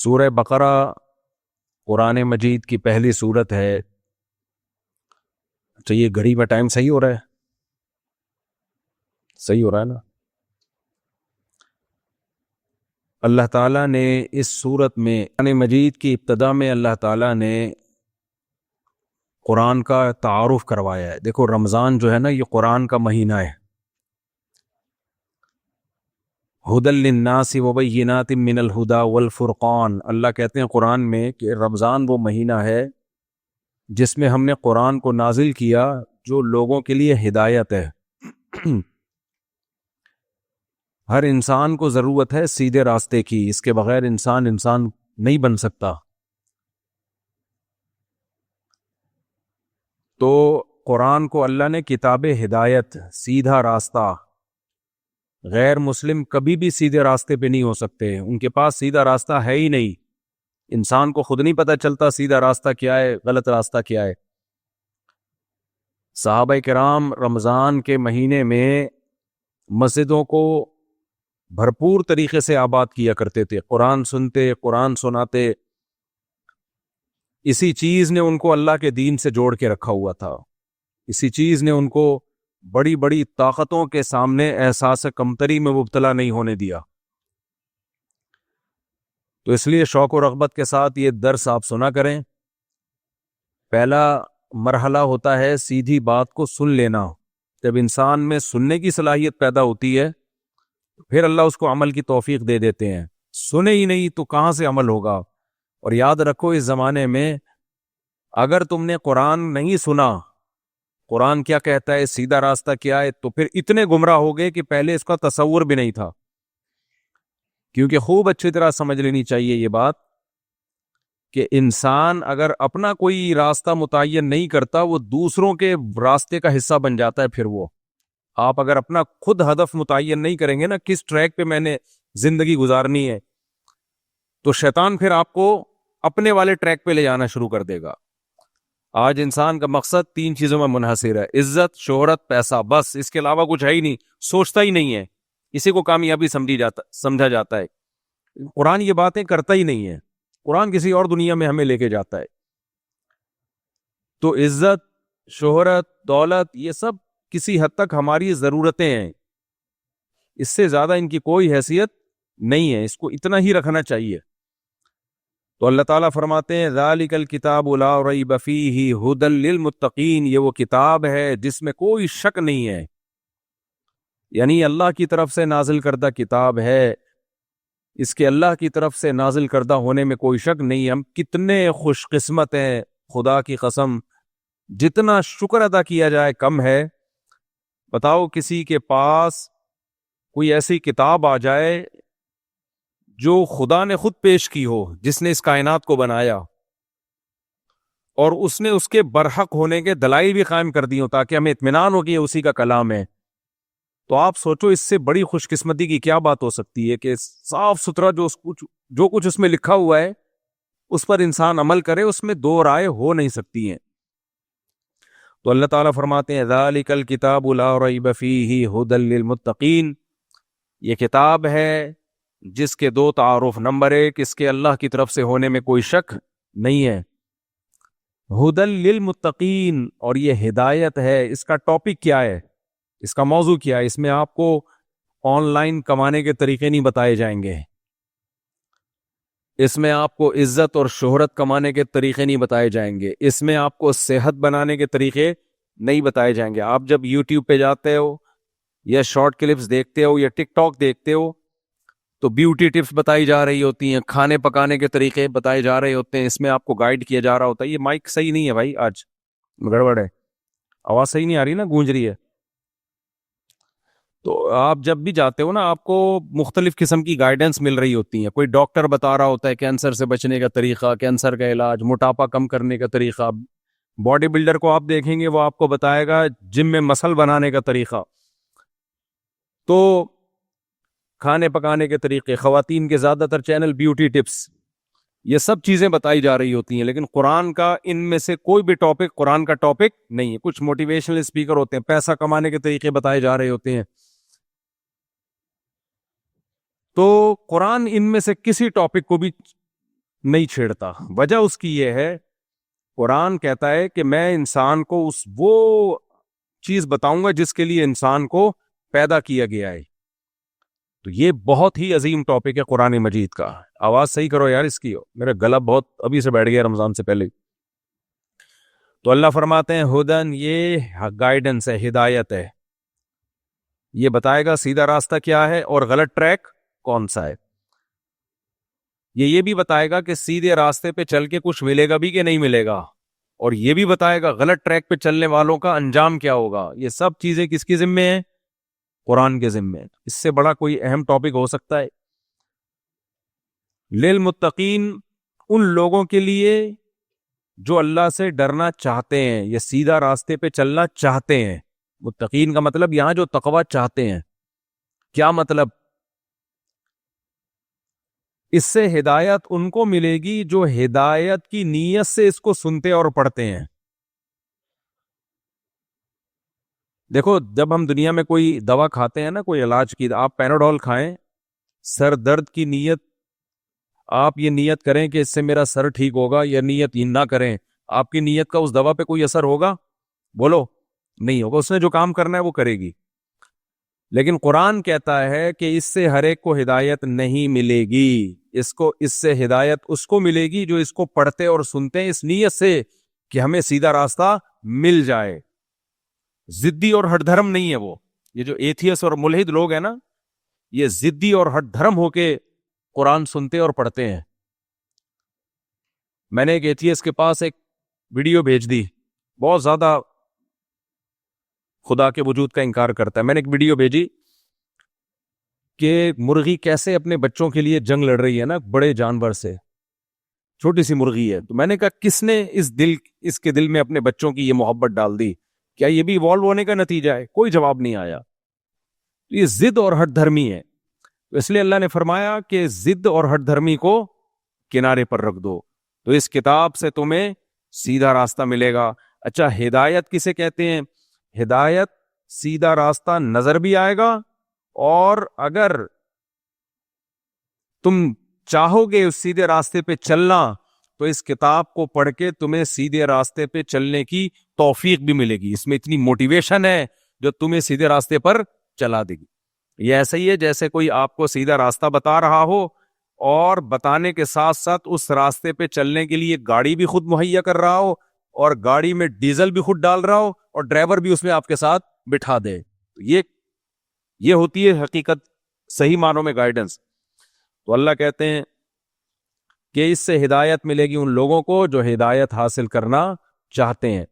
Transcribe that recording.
سورہ بقرہ قرآن مجید کی پہلی سورت ہے. اچھا یہ گھڑی میں ٹائم صحیح ہو رہا ہے؟ صحیح ہو رہا ہے نا؟ اللہ تعالیٰ نے اس سورت میں قرآن مجید کی ابتدا میں اللہ تعالیٰ نے قرآن کا تعارف کروایا ہے. دیکھو رمضان جو ہے نا یہ قرآن کا مہینہ ہے. ہدی للناس وبینات من الہدی والفرقان. اللہ کہتے ہیں قرآن میں کہ رمضان وہ مہینہ ہے جس میں ہم نے قرآن کو نازل کیا جو لوگوں کے لیے ہدایت ہے. ہر انسان کو ضرورت ہے سیدھے راستے کی، اس کے بغیر انسان نہیں بن سکتا. تو قرآن کو اللہ نے کتاب ہدایت، سیدھا راستہ. غیر مسلم کبھی بھی سیدھے راستے پہ نہیں ہو سکتے، ان کے پاس سیدھا راستہ ہے ہی نہیں. انسان کو خود نہیں پتہ چلتا سیدھا راستہ کیا ہے، غلط راستہ کیا ہے. صحابہ کرام رمضان کے مہینے میں مسجدوں کو بھرپور طریقے سے آباد کیا کرتے تھے، قرآن سنتے، قرآن سناتے. اسی چیز نے ان کو اللہ کے دین سے جوڑ کے رکھا ہوا تھا. اسی چیز نے ان کو بڑی بڑی طاقتوں کے سامنے احساس کمتری میں مبتلا نہیں ہونے دیا. تو اس لیے شوق و رغبت کے ساتھ یہ درس آپ سنا کریں. پہلا مرحلہ ہوتا ہے سیدھی بات کو سن لینا. جب انسان میں سننے کی صلاحیت پیدا ہوتی ہے پھر اللہ اس کو عمل کی توفیق دے دیتے ہیں. سنے ہی نہیں تو کہاں سے عمل ہوگا؟ اور یاد رکھو اس زمانے میں اگر تم نے قرآن نہیں سنا، قرآن کیا کہتا ہے، سیدھا راستہ کیا ہے، تو پھر اتنے گمراہ ہو گئے کہ پہلے اس کا تصور بھی نہیں تھا. کیونکہ خوب اچھی طرح سمجھ لینی چاہیے یہ بات کہ انسان اگر اپنا کوئی راستہ متعین نہیں کرتا وہ دوسروں کے راستے کا حصہ بن جاتا ہے. پھر وہ آپ اگر اپنا خود ہدف متعین نہیں کریں گے نا کس ٹریک پہ میں نے زندگی گزارنی ہے، تو شیطان پھر آپ کو اپنے والے ٹریک پہ لے جانا شروع کر دے گا. آج انسان کا مقصد 3 چیزوں میں منحصر ہے: عزت، شہرت، پیسہ. بس اس کے علاوہ کچھ ہے ہی نہیں، سوچتا ہی نہیں ہے. اسی کو کامیابی سمجھا جاتا ہے. قرآن یہ باتیں کرتا ہی نہیں ہے، قرآن کسی اور دنیا میں ہمیں لے کے جاتا ہے. تو عزت، شہرت، دولت یہ سب کسی حد تک ہماری ضرورتیں ہیں، اس سے زیادہ ان کی کوئی حیثیت نہیں ہے. اس کو اتنا ہی رکھنا چاہیے. تو اللہ تعالیٰ فرماتے ہیں ذالک الکتاب لا ریب فیہ ھدی للمتقین. یہ وہ کتاب ہے جس میں کوئی شک نہیں ہے، یعنی اللہ کی طرف سے نازل کردہ کتاب ہے، اس کے اللہ کی طرف سے نازل کردہ ہونے میں کوئی شک نہیں. ہم کتنے خوش قسمت ہیں، خدا کی قسم جتنا شکر ادا کیا جائے کم ہے. بتاؤ کسی کے پاس کوئی ایسی کتاب آ جائے جو خدا نے خود پیش کی ہو، جس نے اس کائنات کو بنایا، اور اس نے اس کے برحق ہونے کے دلائل بھی قائم کر دی ہوں تاکہ ہمیں اطمینان ہو کہ یہ اسی کا کلام ہے. تو آپ سوچو اس سے بڑی خوش قسمتی کی کیا بات ہو سکتی ہے کہ صاف ستھرا جو کچھ اس میں لکھا ہوا ہے اس پر انسان عمل کرے، اس میں 2 رائے ہو نہیں سکتی ہیں. تو اللہ تعالیٰ فرماتے ہیں ذالک الکتاب لا ریب فیہ ھدی للمتقین. یہ کتاب ہے جس کے 2 تعارف: نمبر 1 اس کے اللہ کی طرف سے ہونے میں کوئی شک نہیں ہے، ھدی للمتقین، اور یہ ہدایت ہے. اس کا ٹاپک کیا ہے، اس کا موضوع کیا ہے؟ اس میں آپ کو آن لائن کمانے کے طریقے نہیں بتائے جائیں گے، اس میں آپ کو عزت اور شہرت کمانے کے طریقے نہیں بتائے جائیں گے، اس میں آپ کو صحت بنانے کے طریقے نہیں بتائے جائیں گے. آپ جب یوٹیوب پہ جاتے ہو یا شارٹ کلپس دیکھتے ہو یا ٹک ٹاک دیکھتے ہو تو بیوٹی ٹپس بتائی جا رہی ہوتی ہیں، کھانے پکانے کے طریقے بتائے جا رہے ہوتے ہیں، اس میں آپ کو گائیڈ کیا جا رہا ہوتا ہے. یہ مائک صحیح نہیں ہے بھائی، آج گڑبڑ ہے، آواز صحیح نہیں آ رہی نا، گونج رہی ہے. تو آپ جب بھی جاتے ہو نا آپ کو مختلف قسم کی گائیڈنس مل رہی ہوتی ہیں. کوئی ڈاکٹر بتا رہا ہوتا ہے کینسر سے بچنے کا طریقہ، کینسر کا علاج، موٹاپا کم کرنے کا طریقہ. باڈی بلڈر کو آپ دیکھیں گے وہ آپ کو بتائے گا جم میں مسل بنانے کا طریقہ. تو کھانے پکانے کے طریقے، خواتین کے زیادہ تر چینل بیوٹی ٹپس، یہ سب چیزیں بتائی جا رہی ہوتی ہیں. لیکن قرآن کا ان میں سے کوئی بھی ٹاپک قرآن کا ٹاپک نہیں ہے. کچھ موٹیویشنل اسپیکر ہوتے ہیں، پیسہ کمانے کے طریقے بتائے جا رہے ہوتے ہیں. تو قرآن ان میں سے کسی ٹاپک کو بھی نہیں چھیڑتا. وجہ اس کی یہ ہے، قرآن کہتا ہے کہ میں انسان کو وہ چیز بتاؤں گا جس کے لیے انسان کو پیدا کیا گیا ہے. تو یہ بہت ہی عظیم ٹاپک ہے قرآن مجید کا. آواز صحیح کرو یار اس کی، میرا گلا بہت ابھی سے بیٹھ گیا رمضان سے پہلے. تو اللہ فرماتے ہیں ہدن، یہ گائیڈنس ہے، ہدایت ہے، یہ بتائے گا سیدھا راستہ کیا ہے اور غلط ٹریک کون سا ہے. یہ بھی بتائے گا کہ سیدھے راستے پہ چل کے کچھ ملے گا بھی کہ نہیں ملے گا، اور یہ بھی بتائے گا غلط ٹریک پہ چلنے والوں کا انجام کیا ہوگا. یہ سب چیزیں کس کی ذمہ ہیں؟ قرآن کے ذمہ. اس سے بڑا کوئی اہم ٹاپک ہو سکتا ہے؟ للمتقین، ان لوگوں کے لیے جو اللہ سے ڈرنا چاہتے ہیں، یہ سیدھا راستے پہ چلنا چاہتے ہیں. متقین کا مطلب یہاں جو تقوی چاہتے ہیں. کیا مطلب؟ اس سے ہدایت ان کو ملے گی جو ہدایت کی نیت سے اس کو سنتے اور پڑھتے ہیں. دیکھو، جب ہم دنیا میں کوئی دوا کھاتے ہیں نا، کوئی علاج کی، آپ پیناڈول کھائیں، سر درد کی نیت، آپ یہ نیت کریں کہ اس سے میرا سر ٹھیک ہوگا، یا نیت نہ کریں، آپ کی نیت کا اس دوا پہ کوئی اثر ہوگا؟ بولو، نہیں ہوگا. اس نے جو کام کرنا ہے وہ کرے گی. لیکن قرآن کہتا ہے کہ اس سے ہر ایک کو ہدایت نہیں ملے گی. اس سے ہدایت اس کو ملے گی جو اس کو پڑھتے اور سنتے ہیں اس نیت سے کہ ہمیں سیدھا راستہ مل جائے. ضدی اور ہٹ دھرم نہیں ہے وہ. یہ جو ایتھیس اور ملحد لوگ ہیں نا، یہ ضدی اور ہٹ دھرم ہو کے قرآن سنتے اور پڑھتے ہیں. میں نے ایک ایتھیس کے پاس ایک ویڈیو بھیج دی، بہت زیادہ خدا کے وجود کا انکار کرتا ہے. میں نے ایک ویڈیو بھیجی کہ مرغی کیسے اپنے بچوں کے لیے جنگ لڑ رہی ہے نا بڑے جانور سے. چھوٹی سی مرغی ہے. تو میں نے کہا کس نے اس کے دل میں اپنے بچوں کی یہ محبت ڈال دی؟ کیا یہ بھی ایوالو ہونے کا نتیجہ ہے؟ کوئی جواب نہیں آیا. یہ ضد اور ہٹ دھرمی ہے. تو اس لیے اللہ نے فرمایا کہ ضد اور ہٹ دھرمی کو کنارے پر رکھ دو. تو اس کتاب سے تمہیں سیدھا راستہ ملے گا. اچھا، ہدایت کسے کہتے ہیں؟ ہدایت سیدھا راستہ نظر بھی آئے گا، اور اگر تم چاہو گے اس سیدھے راستے پہ چلنا تو اس کتاب کو پڑھ کے تمہیں سیدھے راستے پہ چلنے کی توفیق بھی ملے گی. اس میں اتنی موٹیویشن ہے جو تمہیں سیدھے راستے پر چلا دے گی. یہ ایسا ہی ہے جیسے کوئی آپ کو سیدھا راستہ بتا رہا ہو، اور بتانے کے ساتھ ساتھ اس راستے پہ چلنے کے لیے گاڑی بھی خود مہیا کر رہا ہو، اور گاڑی میں ڈیزل بھی خود ڈال رہا ہو، اور ڈرائیور بھی اس میں آپ کے ساتھ بٹھا دے. یہ ہوتی ہے حقیقت، صحیح معنوں میں گائیڈنس. تو اللہ کہتے ہیں کہ اس سے ہدایت ملے گی ان لوگوں کو جو ہدایت حاصل کرنا چاہتے ہیں.